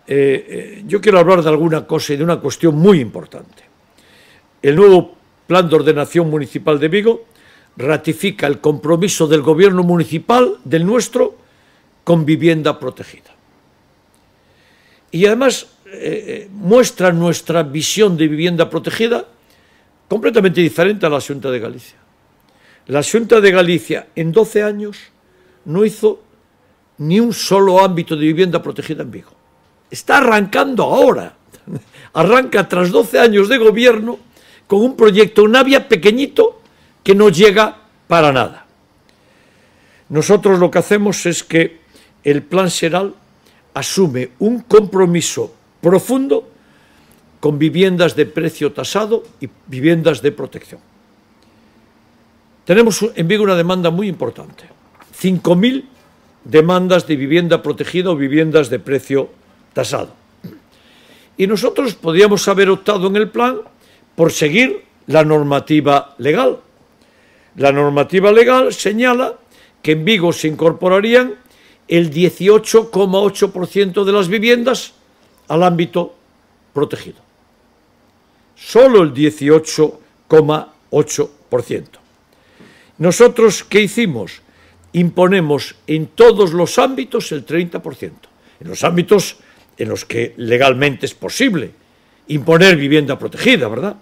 yo quiero hablar de alguna cosa y de una cuestión muy importante. El nuevo Plan de Ordenación Municipal de Vigo ratifica el compromiso del gobierno municipal, del nuestro, con vivienda protegida. Y además muestra nuestra visión de vivienda protegida completamente diferente a la Xunta de Galicia. La Xunta de Galicia en 12 años no hizo ni un solo ámbito de vivienda protegida en Vigo. Está arrancando ahora. Arranca tras 12 años de gobierno con un proyecto Navia pequeñito que no llega para nada. Nosotros lo que hacemos es que el Plan Xeral asume un compromiso profundo con viviendas de precio tasado y viviendas de protección. Tenemos en Vigo una demanda muy importante, 5.000 demandas de vivienda protegida o viviendas de precio tasado. Y nosotros podríamos haber optado en el plan por seguir la normativa legal. La normativa legal señala que en Vigo se incorporarían el 18,8% de las viviendas al ámbito protegido. Solo el 18,8%. Nosotros, ¿qué hicimos? Imponemos en todos los ámbitos el 30%. En los ámbitos en los que legalmente es posible imponer vivienda protegida, ¿verdad?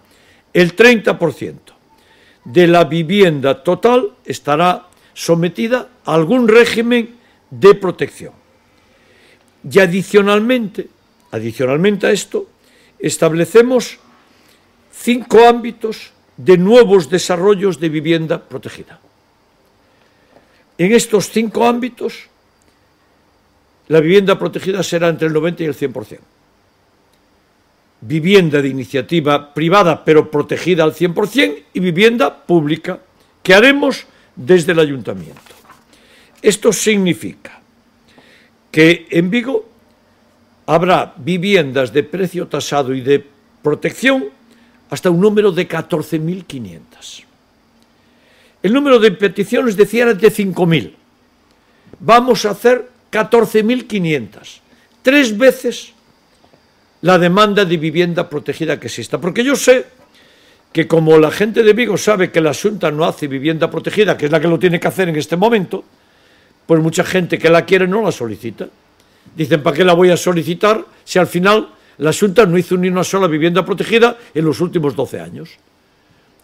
El 30% de la vivienda total estará sometida a algún régimen de protección. Y adicionalmente a esto, establecemos 5 ámbitos de nuevos desarrollos de vivienda protegida. En estos 5 ámbitos, la vivienda protegida será entre el 90 y el 100%. Vivienda de iniciativa privada, pero protegida al 100%, y vivienda pública, que haremos desde el ayuntamiento. Esto significa que en Vigo habrá viviendas de precio tasado y de protección hasta un número de 14.500. El número de peticiones decía era de 5.000. Vamos a hacer 14.500, 3 veces la demanda de vivienda protegida que exista. Porque yo sé que como la gente de Vigo sabe que la Xunta no hace vivienda protegida, que es la que lo tiene que hacer en este momento, pues mucha gente que la quiere no la solicita. Dicen, ¿para qué la voy a solicitar si al final la Xunta no hizo ni una sola vivienda protegida en los últimos 12 años?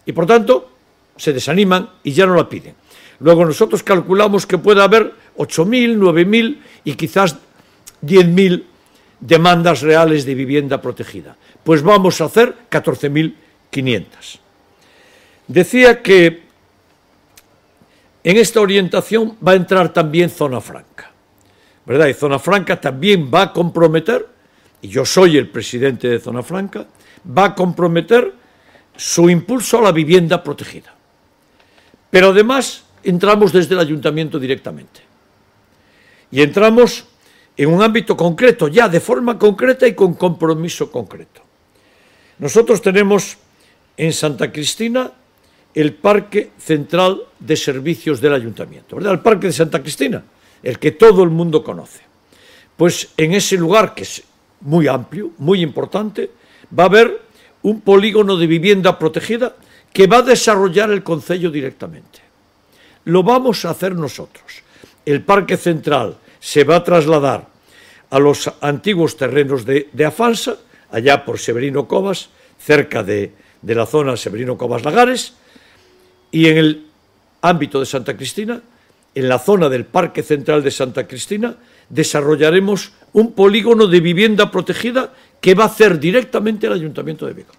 Y por tanto, se desaniman y ya no la piden. Luego nosotros calculamos que puede haber 8.000, 9.000 y quizás 10.000 demandas reales de vivienda protegida. Pues vamos a hacer 14.500. Decía que en esta orientación va a entrar también zona franca, ¿verdad? Y zona franca también va a comprometer, y yo soy el presidente de zona franca, va a comprometer su impulso a la vivienda protegida. Pero además entramos desde el ayuntamiento directamente. Y entramos en un ámbito concreto, ya de forma concreta y con compromiso concreto. Nosotros tenemos en Santa Cristina el Parque Central de Servicios del Ayuntamiento, ¿verdad? El Parque de Santa Cristina, el que todo el mundo conoce. Pues en ese lugar, que es muy amplio, muy importante, va a haber un polígono de vivienda protegida que va a desarrollar el concello directamente. Lo vamos a hacer nosotros. El Parque Central se va a trasladar a los antiguos terrenos de Afansa, allá por Severino Covas, cerca de la zona Severino Covas Lagares, y en el ámbito de Santa Cristina, en la zona del Parque Central de Santa Cristina, desarrollaremos un polígono de vivienda protegida que va a hacer directamente el Ayuntamiento de Vigo.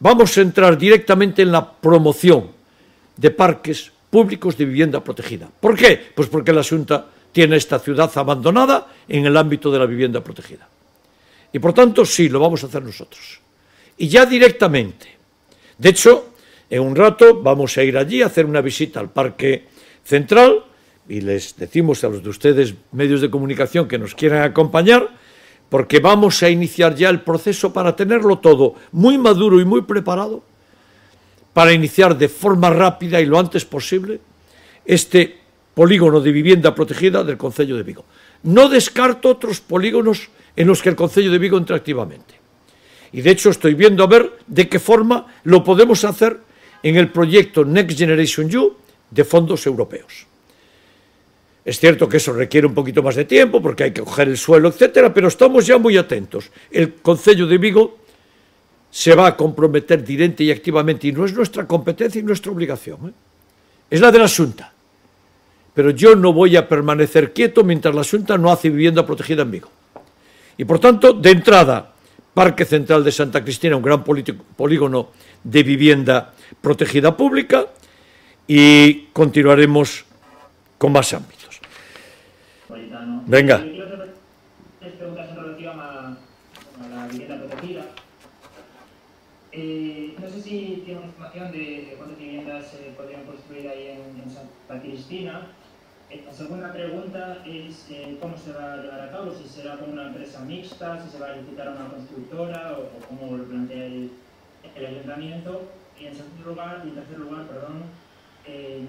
Vamos a entrar directamente en la promoción de parques públicos de vivienda protegida. ¿Por qué? Pues porque la Xunta tiene esta ciudad abandonada en el ámbito de la vivienda protegida. Y por tanto, sí, lo vamos a hacer nosotros. Y ya directamente. De hecho, en un rato vamos a ir allí a hacer una visita al Parque Central y les decimos a los de ustedes, medios de comunicación, que nos quieran acompañar, porque vamos a iniciar ya el proceso para tenerlo todo muy maduro y muy preparado para iniciar de forma rápida y lo antes posible este polígono de vivienda protegida del concello de Vigo. no descarto otros polígonos en los que el Concello de Vigo entre activamente. Y de hecho estoy viendo a ver de qué forma lo podemos hacer en el proyecto Next Generation EU de fondos europeos. Es cierto que eso requiere un poquito más de tiempo porque hay que coger el suelo, etcétera, pero estamos ya muy atentos. El Concello de Vigo se va a comprometer directa y activamente, y no es nuestra competencia y nuestra obligación, es la de la Xunta. Pero yo no voy a permanecer quieto mientras la Xunta no hace vivienda protegida en Vigo. Y por tanto, de entrada, Parque Central de Santa Cristina, un gran polígono de vivienda protegida pública, y continuaremos con más ámbitos. Venga. Quiero hacer tres preguntas en relación a la vivienda protegida. No sé si tiene una información de cuántas viviendas se podrían construir ahí en Santa Cristina. La segunda pregunta es cómo se va a llevar a cabo, si será con una empresa mixta, si se va a licitar a una constructora o cómo lo plantea el ayuntamiento. Y en tercer lugar,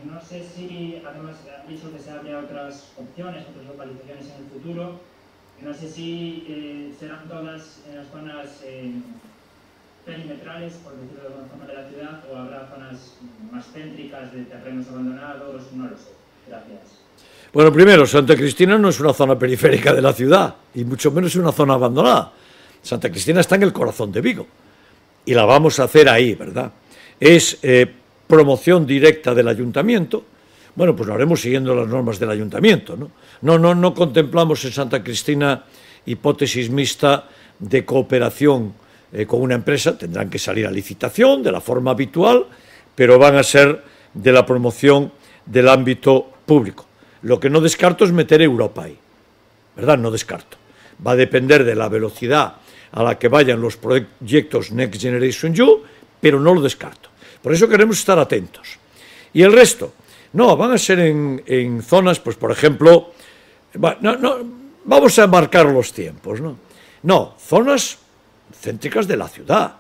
no sé si, además, ha dicho que se abre a otras opciones, otras localizaciones en el futuro. No sé si serán todas en las zonas perimetrales, por decirlo de alguna forma, de la ciudad, o habrá zonas más céntricas de terrenos abandonados, no lo sé. Gracias. Bueno, primero, Santa Cristina no es una zona periférica de la ciudad, y mucho menos es una zona abandonada. Santa Cristina está en el corazón de Vigo, y la vamos a hacer ahí, ¿verdad? Es promoción directa del ayuntamiento. Bueno, pues lo haremos siguiendo las normas del ayuntamiento, ¿no? No contemplamos en Santa Cristina hipótesis mixta de cooperación con una empresa. Tendrán que salir a licitación de la forma habitual, pero van a ser de la promoción del ámbito público. Lo que no descarto es meter Europa ahí, ¿verdad? No descarto. Va a depender de la velocidad a la que vayan los proyectos Next Generation EU, pero no lo descarto. Por eso queremos estar atentos. Y el resto, no, van a ser en zonas, pues por ejemplo, vamos a marcar los tiempos, ¿no? No, zonas céntricas de la ciudad.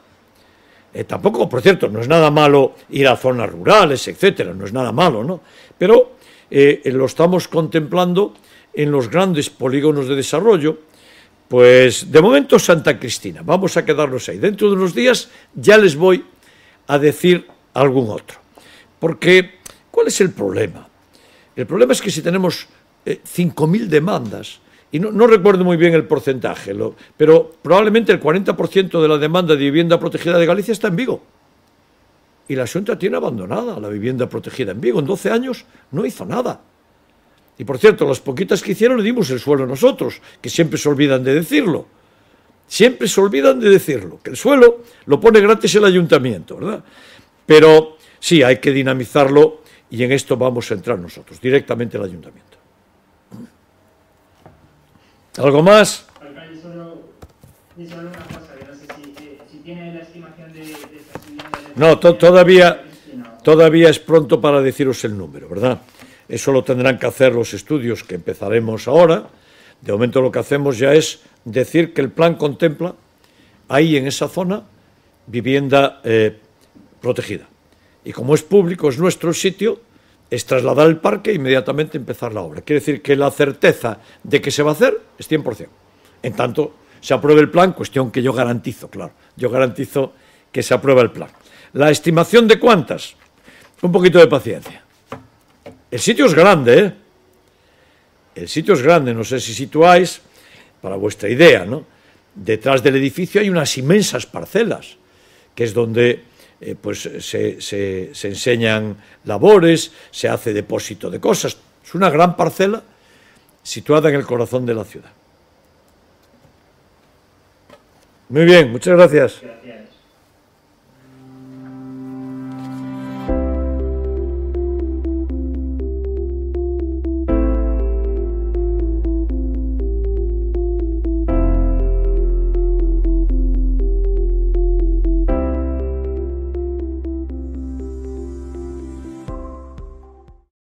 Tampoco, por cierto, no es nada malo ir a zonas rurales, etcétera, no es nada malo, ¿no? Pero lo estamos contemplando en los grandes polígonos de desarrollo. Pues de momento Santa Cristina, vamos a quedarnos ahí. Dentro de unos días ya les voy a decir algún otro. Porque, ¿cuál es el problema? El problema es que si tenemos 5.000 demandas, y no recuerdo muy bien el porcentaje, pero probablemente el 40% de la demanda de vivienda protegida de Galicia está en Vigo. Y la Xunta tiene abandonada la vivienda protegida en Vigo. En 12 años no hizo nada. Y por cierto, las poquitas que hicieron le dimos el suelo nosotros, que siempre se olvidan de decirlo. Siempre se olvidan de decirlo, que el suelo lo pone gratis el ayuntamiento, ¿verdad? Pero sí, hay que dinamizarlo y en esto vamos a entrar nosotros, directamente el ayuntamiento. ¿Algo más? Alcalde, solo una cosa, que no sé si tiene la estimación de estas viviendas... No, todavía es pronto para deciros el número, ¿verdad? Eso lo tendrán que hacer los estudios que empezaremos ahora. De momento lo que hacemos ya es decir que el plan contempla ahí en esa zona vivienda protegida. Y como es público, es nuestro sitio, es trasladar el parque e inmediatamente empezar la obra. Quiere decir que la certeza de que se va a hacer es 100%. En tanto se apruebe el plan, cuestión que yo garantizo, claro. Yo garantizo que se aprueba el plan. La estimación de cuántas, un poquito de paciencia. El sitio es grande, ¿eh? El sitio es grande, no sé si situáis, para vuestra idea, ¿no? Detrás del edificio hay unas inmensas parcelas, que es donde pues se enseñan labores, se hace depósito de cosas. Es una gran parcela situada en el corazón de la ciudad. Muy bien, muchas gracias. Gracias.